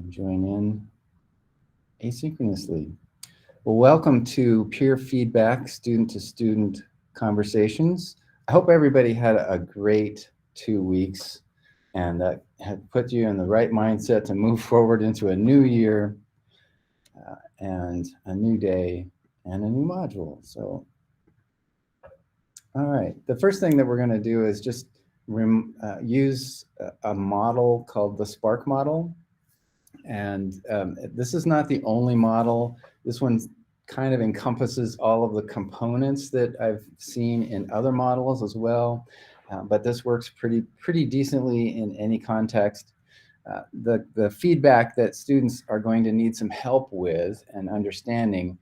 and join in asynchronously. Well, welcome to Peer Feedback Student-to-Student Conversations. I hope everybody had a great 2 weeks and that had put you in the right mindset to move forward into a new year and a new day and a new module. So, all right. The first thing that we're going to do is just use a model called the Spark model. And this is not the only model. This one kind of encompasses all of the components that I've seen in other models as well. But this works pretty decently in any context. The feedback that students are going to need some help with and understanding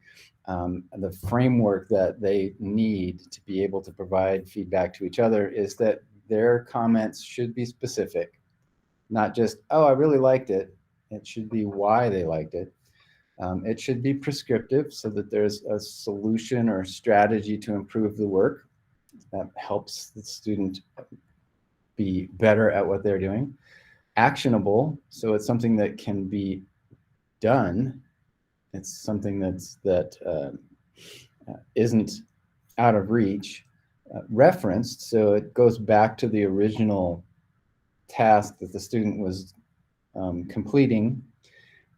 the framework that they need to be able to provide feedback to each other is that their comments should be specific, not just, oh, I really liked it. It should be why they liked it. It should be prescriptive so that there's a solution or strategy to improve the work that helps the student be better at what they're doing. Actionable, so it's something that can be done. It's something that isn't out of reach. Referenced, so it goes back to the original task that the student was completing.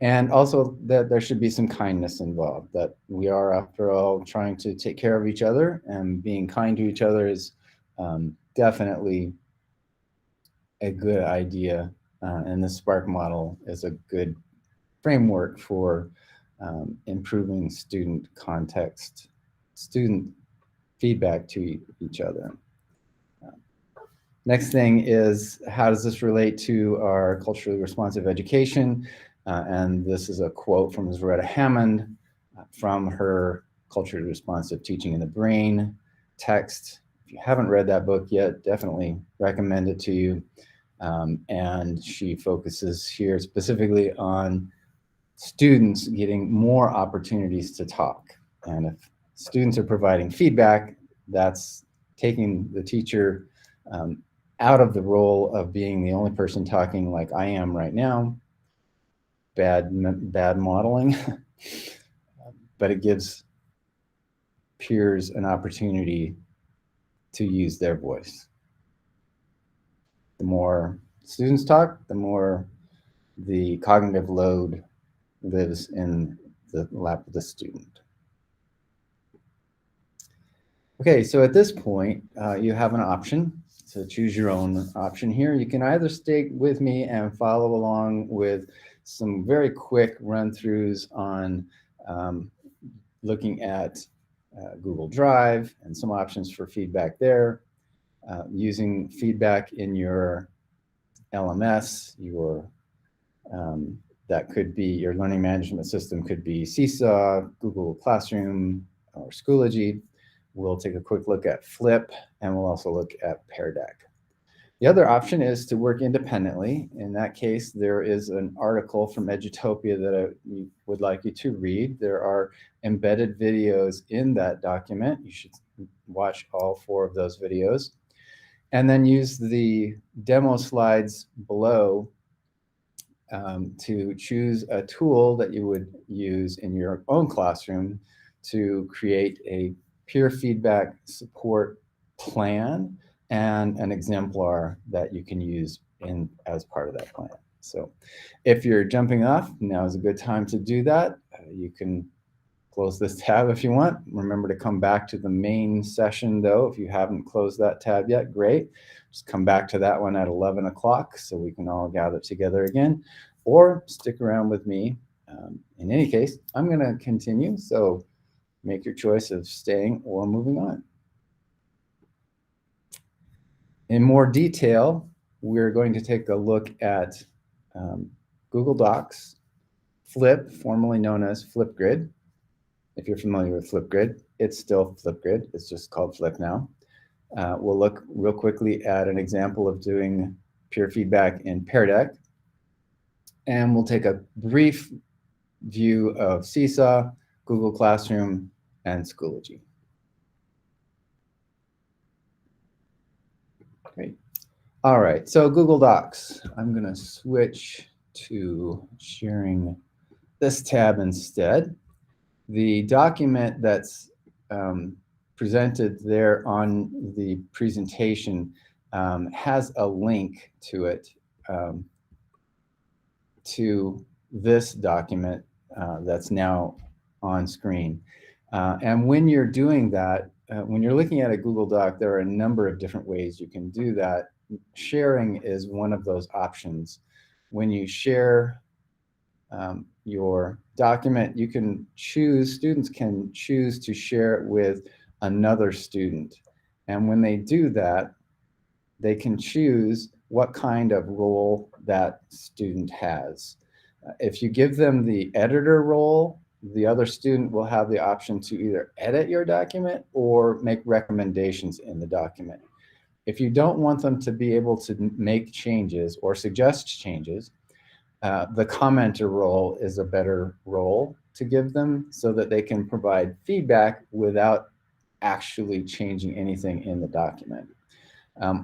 And also that there should be some kindness involved, that we are, after all, trying to take care of each other, and being kind to each other is definitely a good idea. And the Spark model is a good framework for improving student context, student feedback to each other. Next thing is, how does this relate to our culturally responsive education? And this is a quote from Zaretta Hammond from her Culturally Responsive Teaching in the Brain text. If you haven't read that book yet, definitely recommend it to you. And she focuses here specifically on students getting more opportunities to talk. And if students are providing feedback, that's taking the teacher out of the role of being the only person talking like I am right now. Bad modeling. But it gives peers an opportunity to use their voice. The more students talk, the more the cognitive load lives in the lap of the student. Okay, so at this point, you have an option to choose your own option here. You can either stay with me and follow along with some very quick run-throughs on looking at Google Drive and some options for feedback there, using feedback in your LMS, that could be your learning management system, could be Seesaw, Google Classroom, or Schoology. We'll take a quick look at Flip, and we'll also look at Pear Deck. The other option is to work independently. In that case, there is an article from Edutopia that I would like you to read. There are embedded videos in that document. You should watch all 4 of those videos. And then use the demo slides below to choose a tool that you would use in your own classroom to create a peer feedback support plan and an exemplar that you can use as part of that plan. So if you're jumping off, now is a good time to do that. You can close this tab if you want. Remember to come back to the main session though. If you haven't closed that tab yet, great. Just come back to that one at 11 o'clock so we can all gather together again, or stick around with me. In any case, I'm gonna continue, so make your choice of staying or moving on. In more detail, we're going to take a look at Google Docs, Flip, formerly known as Flipgrid. If you're familiar with Flipgrid, it's still Flipgrid. It's just called Flip now. We'll look real quickly at an example of doing peer feedback in Pear Deck. And we'll take a brief view of Seesaw, Google Classroom, and Schoology. Great. All right, so Google Docs. I'm going to switch to sharing this tab instead. The document that's presented there on the presentation has a link to it, to this document that's now on screen. And when you're doing that, when you're looking at a Google Doc, there are a number of different ways you can do that. Sharing is one of those options. When you share your document, you can choose, students can choose to share it with another student. And when they do that, they can choose what kind of role that student has. If you give them the editor role, the other student will have the option to either edit your document or make recommendations in the document. If you don't want them to be able to make changes or suggest changes, the commenter role is a better role to give them so that they can provide feedback without actually changing anything in the document.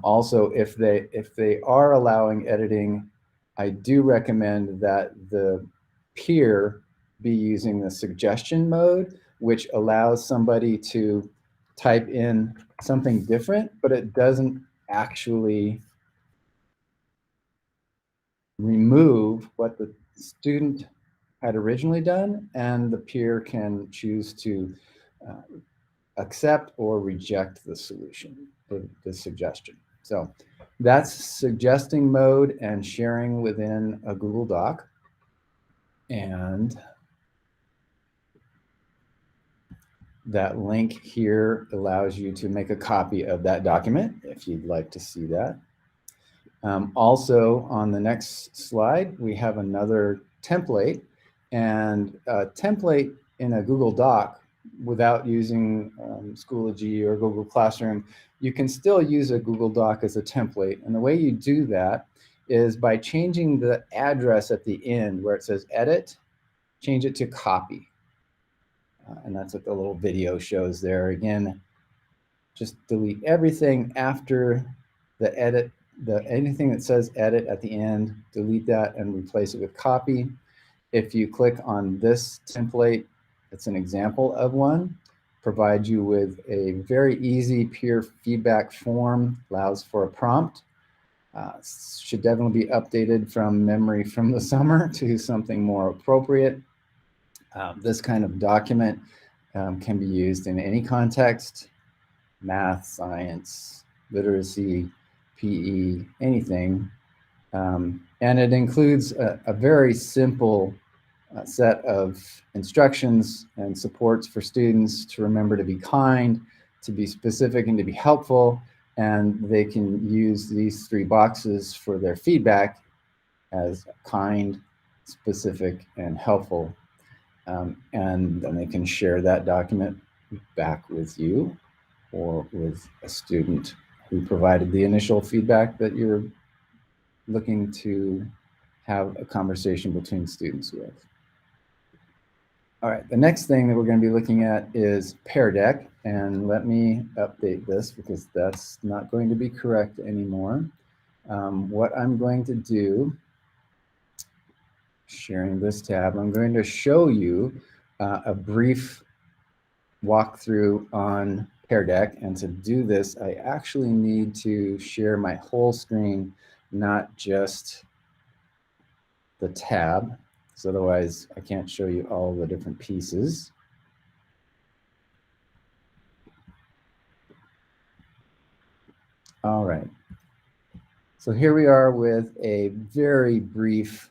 Also, if they are allowing editing, I do recommend that the peer be using the suggestion mode, which allows somebody to type in something different, but it doesn't actually remove what the student had originally done, and the peer can choose to accept or reject the solution, the suggestion. So that's suggesting mode and sharing within a Google Doc. And that link here allows you to make a copy of that document if you'd like to see that. Also, on the next slide, we have another template. And a template in a Google Doc, without using Schoology or Google Classroom, you can still use a Google Doc as a template. And the way you do that is by changing the address at the end where it says edit, change it to copy. And that's what the little video shows there. Again, just delete everything after the edit, anything that says edit at the end, delete that and replace it with copy. If you click on this template, it's an example of one, provides you with a very easy peer feedback form, allows for a prompt. Should definitely be updated from memory from the summer to something more appropriate. This kind of document can be used in any context: math, science, literacy, PE, anything. And it includes a very simple set of instructions and supports for students to remember to be kind, to be specific, and to be helpful. And they can use these three boxes for their feedback as kind, specific, and helpful. And then they can share that document back with you or with a student who provided the initial feedback that you're looking to have a conversation between students with. All right, the next thing that we're going to be looking at is Pear Deck, and let me update this because that's not going to be correct anymore. What I'm going to do, sharing this tab, I'm going to show you a brief walkthrough on Pear Deck, and to do this, I actually need to share my whole screen, not just the tab, because otherwise I can't show you all the different pieces. All right. So here we are with a very brief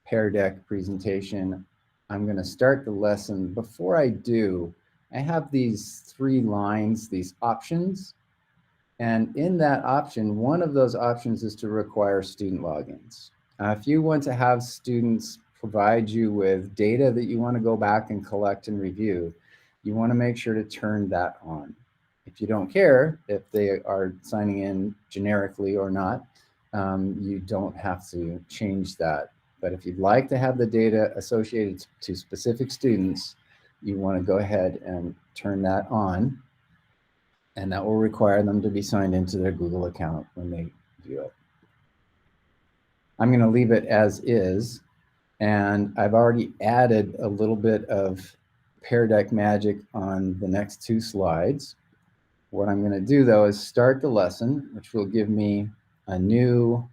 Pear Deck presentation. I'm going to start the lesson. Before I do, I have these three lines, these options. And in that option, one of those options is to require student logins. If you want to have students provide you with data that you want to go back and collect and review, you want to make sure to turn that on. If you don't care if they are signing in generically or not, you don't have to change that. But if you'd like to have the data associated to specific students, you want to go ahead and turn that on. And that will require them to be signed into their Google account when they view it. I'm going to leave it as is. And I've already added a little bit of Pear Deck magic on the next 2 slides. What I'm going to do though is start the lesson, which will give me a new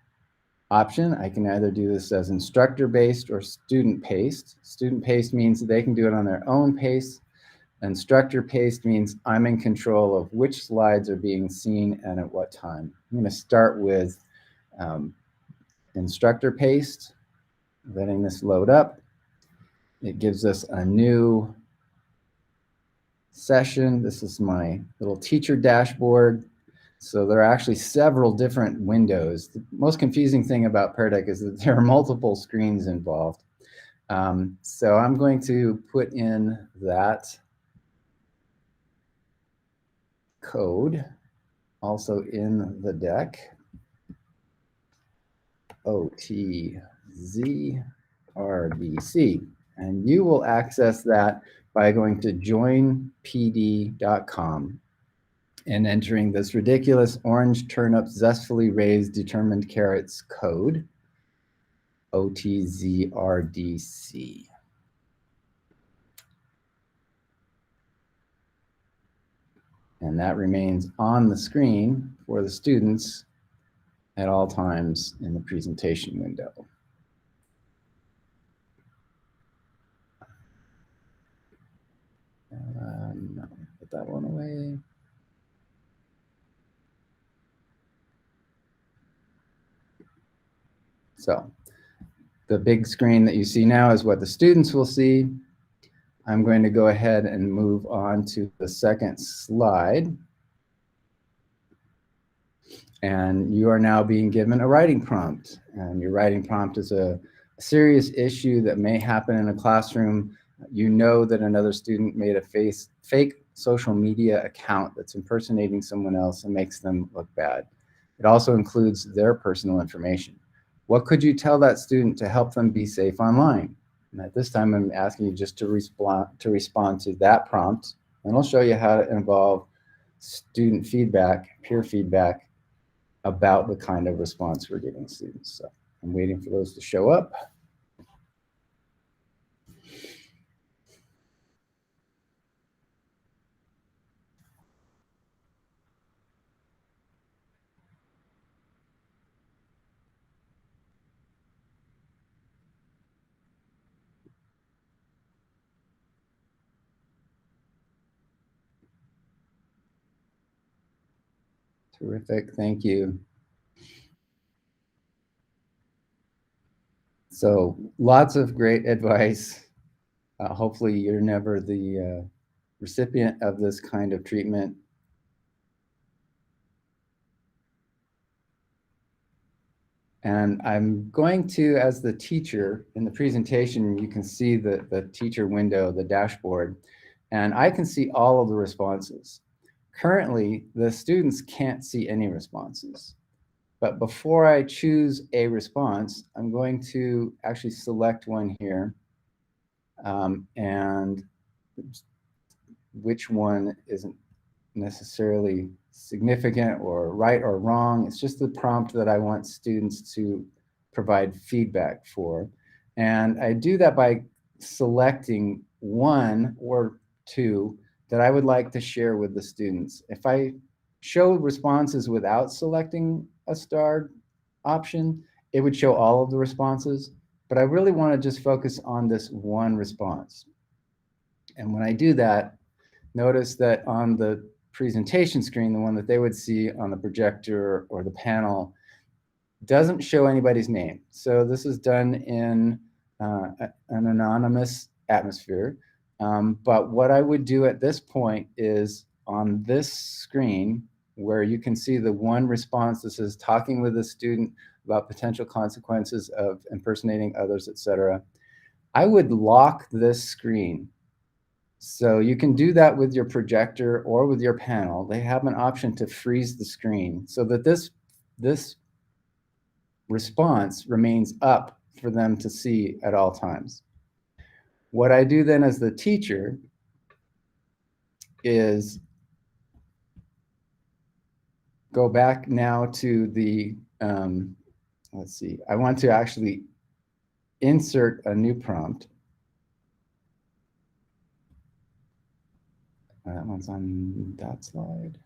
option. I can either do this as instructor-based or student-paced. Student-paced means that they can do it on their own pace. Instructor-paced means I'm in control of which slides are being seen and at what time. I'm going to start with instructor-paced, letting this load up. It gives us a new session. This is my little teacher dashboard. So there are actually several different windows. The most confusing thing about Pear Deck is that there are multiple screens involved. So I'm going to put in that code also in the deck. OTZRBC. And you will access that by going to joinpd.com and entering this ridiculous orange turnip zestfully raised determined carrots code, OTZRDC. And that remains on the screen for the students at all times in the presentation window. No, put that one away. So the big screen that you see now is what the students will see. I'm going to go ahead and move on to the second slide. And you are now being given a writing prompt. And your writing prompt is a serious issue that may happen in a classroom. You know that another student made a fake social media account that's impersonating someone else and makes them look bad. It also includes their personal information. What could you tell that student to help them be safe online? And at this time, I'm asking you just to respond to that prompt, and I'll show you how to involve student feedback, peer feedback, about the kind of response we're giving students. So I'm waiting for those to show up. Terrific, thank you. So lots of great advice. Hopefully you're never the recipient of this kind of treatment. And I'm going to, as the teacher, in the presentation, you can see the teacher window, the dashboard, and I can see all of the responses. Currently, the students can't see any responses. But before I choose a response, I'm going to actually select one here. And which one isn't necessarily significant or right or wrong. It's just the prompt that I want students to provide feedback for. And I do that by selecting one or two that I would like to share with the students. If I show responses without selecting a starred option, it would show all of the responses, but I really want to just focus on this one response. And when I do that, notice that on the presentation screen, the one that they would see on the projector or the panel, doesn't show anybody's name. So this is done in an anonymous atmosphere. But what I would do at this point is on this screen, where you can see the one response that says talking with a student about potential consequences of impersonating others, etc. I would lock this screen. So you can do that with your projector or with your panel. They have an option to freeze the screen so that this response remains up for them to see at all times. What I do then as the teacher is go back now to the let's see, I want to actually insert a new prompt. That one's on that slide.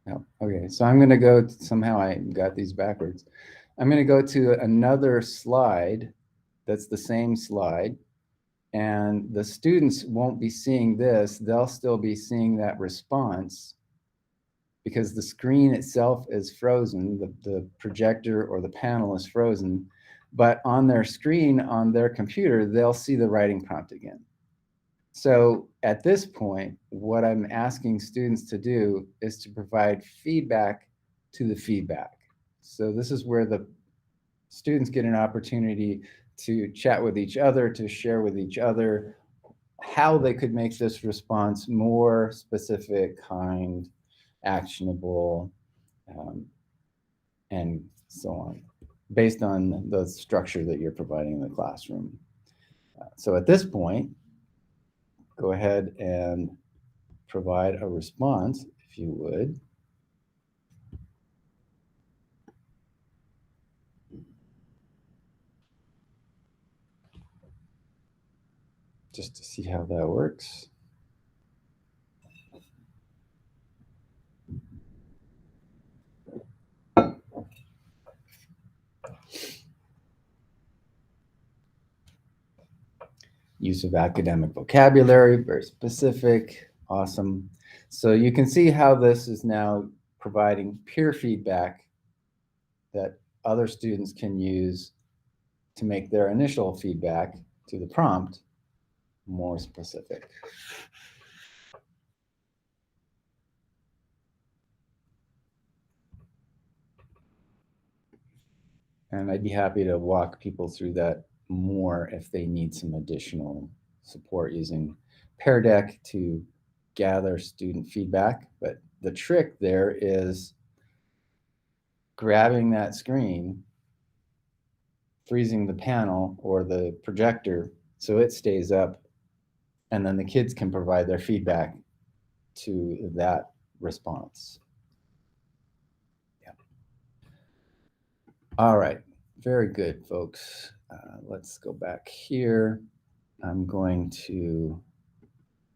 No, okay, so I'm going to go, somehow I got these backwards. I'm going to go to another slide that's the same slide, and the students won't be seeing this. They'll still be seeing that response because the screen itself is frozen, the projector or the panel is frozen, but on their screen, on their computer, they'll see the writing prompt again. So at this point, what I'm asking students to do is to provide feedback to the feedback. So this is where the students get an opportunity to chat with each other, to share with each other how they could make this response more specific, kind, actionable, and so on, based on the structure that you're providing in the classroom. So at this point, go ahead and provide a response, if you would. Just to see how that works. Use of academic vocabulary, very specific, awesome. So you can see how this is now providing peer feedback that other students can use to make their initial feedback to the prompt more specific. And I'd be happy to walk people through that more if they need some additional support using Pear Deck to gather student feedback. But the trick there is grabbing that screen, freezing the panel or the projector so it stays up, and then the kids can provide their feedback to that response. Yeah. All right, very good, folks. Let's go back here. I'm going to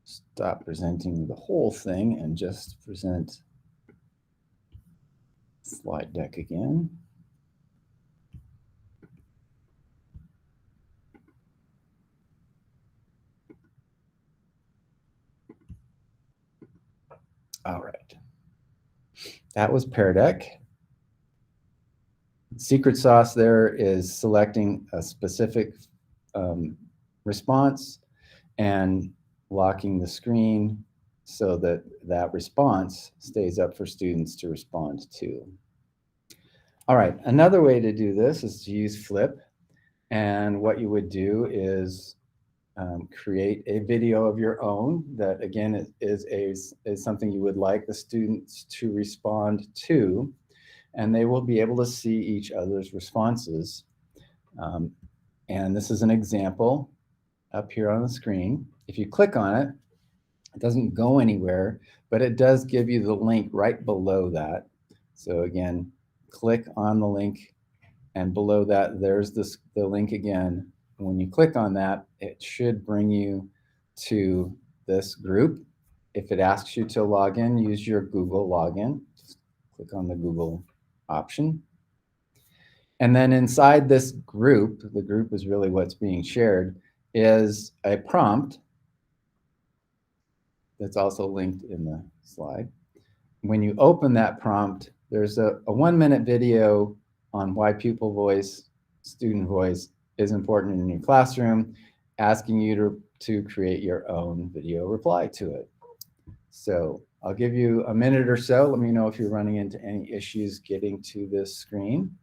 stop presenting the whole thing and just present slide deck again. All right. That was Pear Deck. Secret sauce there is selecting a specific response and locking the screen so that that response stays up for students to respond to. All right, another way to do this is to use Flip. And what you would do is create a video of your own that, again, is something you would like the students to respond to, and they will be able to see each other's responses. And this is an example up here on the screen. If you click on it, it doesn't go anywhere, but it does give you the link right below that. So again, click on the link, and below that, there's the link again. When you click on that, it should bring you to this group. If it asks you to log in, use your Google login. Just click on the Google option. And then inside this group, the group is really what's being shared, is a prompt that's also linked in the slide. When you open that prompt, there's a 1-minute video on why pupil voice, student voice is important in your classroom, asking you to create your own video reply to it. So I'll give you a minute or so. Let me know if you're running into any issues getting to this screen.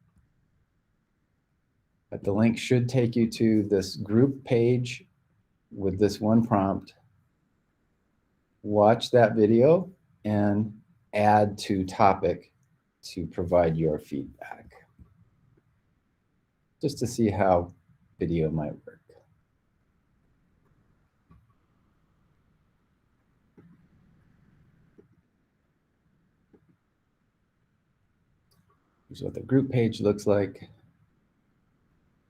But the link should take you to this group page with this one prompt. Watch that video and add to topic to provide your feedback, just to see how video might work. Here's what the group page looks like.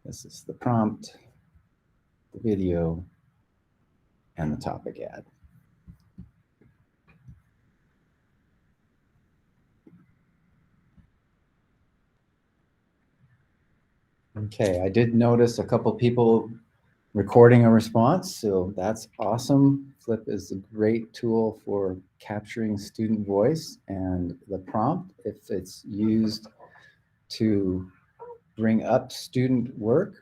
This is the prompt, the video, and the topic ad. Okay, I did notice a couple people recording a response, so that's awesome. Flip is a great tool for capturing student voice, and the prompt, if it's used to bring up student work,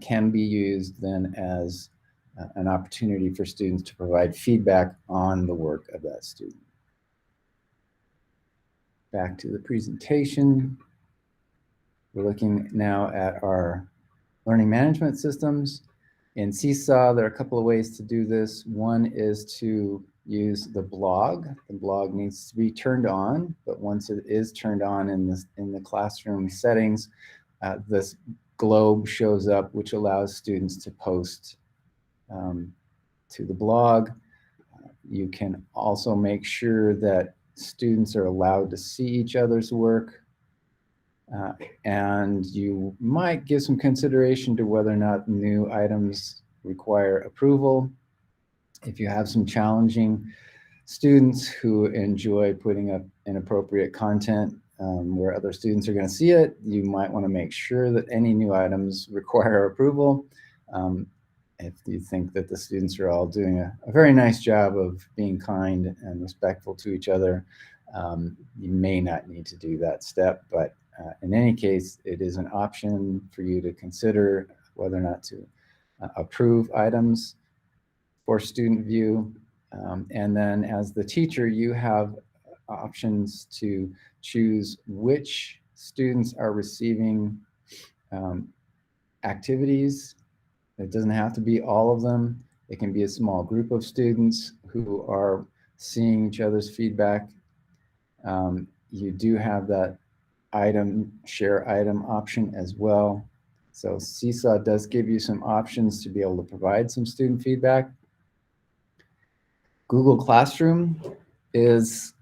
can be used then as an opportunity for students to provide feedback on the work of that student. Back to the presentation. We're looking now at our learning management systems. In Seesaw, there are a couple of ways to do this. One is to use the blog. The blog needs to be turned on, but once it is turned on in the classroom settings, this globe shows up, which allows students to post to the blog. You can also make sure that students are allowed to see each other's work. And you might give some consideration to whether or not new items require approval. If you have some challenging students who enjoy putting up inappropriate content where other students are going to see it, you might want to make sure that any new items require approval. If you think that the students are all doing a very nice job of being kind and respectful to each other, you may not need to do that step, but in any case, it is an option for you to consider whether or not to approve items for student view. And then as the teacher, you have options to choose which students are receiving activities. It doesn't have to be all of them. It can be a small group of students who are seeing each other's feedback. You do have that share item option as well. So Seesaw does give you some options to be able to provide some student feedback. Google Classroom is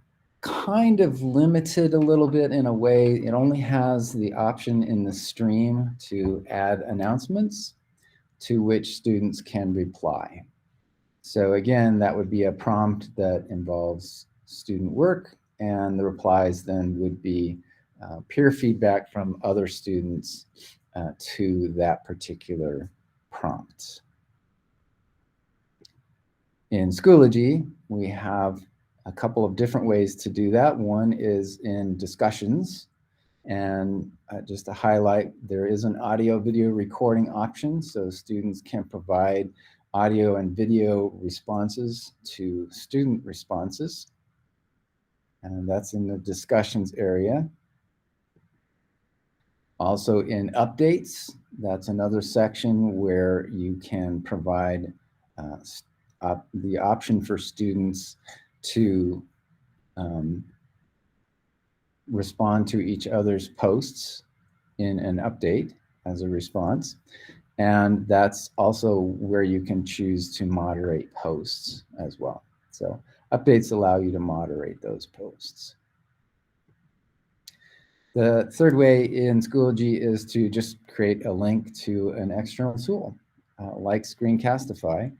kind of limited a little bit in a way. It only has the option in the stream to add announcements to which students can reply. So again, that would be a prompt that involves student work, and the replies then would be peer feedback from other students to that particular prompt. In Schoology, we have a couple of different ways to do that. One is in discussions, and just to highlight, there is an audio video recording option, so students can provide audio and video responses to student responses, and that's in the discussions area. Also in updates, that's another section where you can provide the option for students to respond to each other's posts in an update as a response. And that's also where you can choose to moderate posts as well. So updates allow you to moderate those posts. The third way in Schoology is to just create a link to an external tool like Screencastify.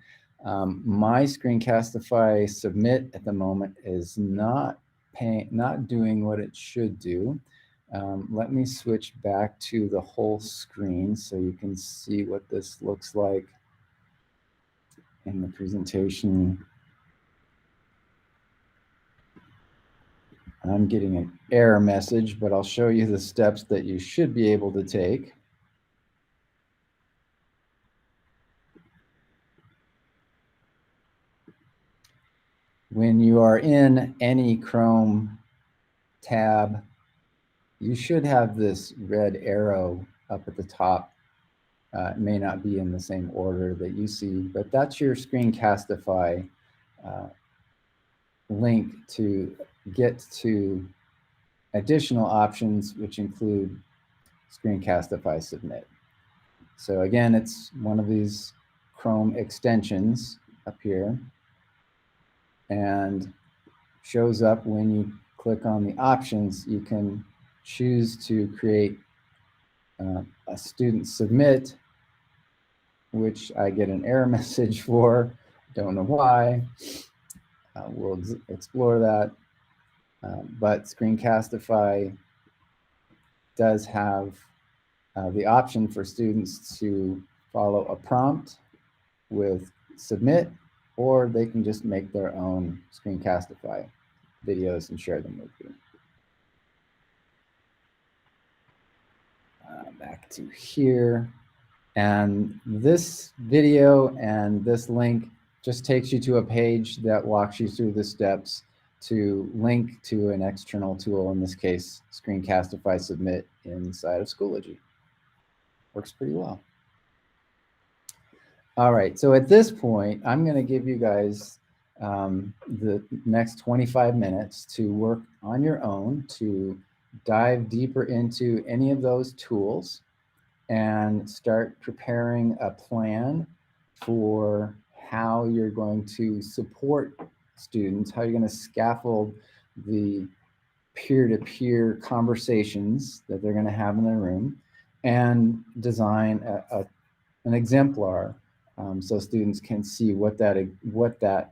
My Screencastify submit at the moment is not doing what it should do. Let me switch back to the whole screen so you can see what this looks like in the presentation. I'm getting an error message, but I'll show you the steps that you should be able to take. When you are in any Chrome tab, you should have this red arrow up at the top. It may not be in the same order that you see, but that's your Screencastify link to get to additional options, which include Screencastify Submit. So again, it's one of these Chrome extensions up here, and shows up when you click on the options. You can choose to create a student submit, which I get an error message for. Don't know why. We'll explore that. But Screencastify does have the option for students to follow a prompt with submit, or they can just make their own Screencastify videos and share them with you. Back to here. And this video and this link just takes you to a page that walks you through the steps to link to an external tool, in this case, Screencastify Submit inside of Schoology. Works pretty well. All right, so at this point, I'm going to give you guys the next 25 minutes to work on your own to dive deeper into any of those tools and start preparing a plan for how you're going to support students, how you're going to scaffold the peer-to-peer conversations that they're going to have in their room, and design an exemplar so students can see what that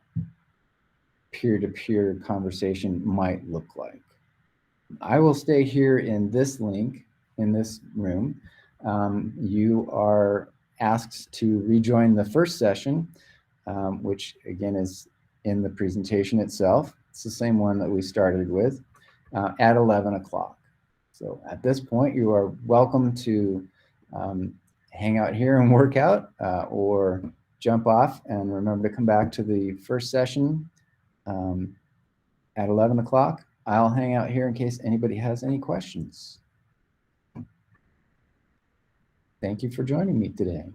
peer-to-peer conversation might look like. I will stay here in this link, in this room. You are asked to rejoin the first session, which again is in the presentation itself. It's the same one that we started with at 11 o'clock. So at this point, you are welcome to hang out here and work out or jump off, and remember to come back to the first session at 11 o'clock. I'll hang out here in case anybody has any questions. Thank you for joining me today.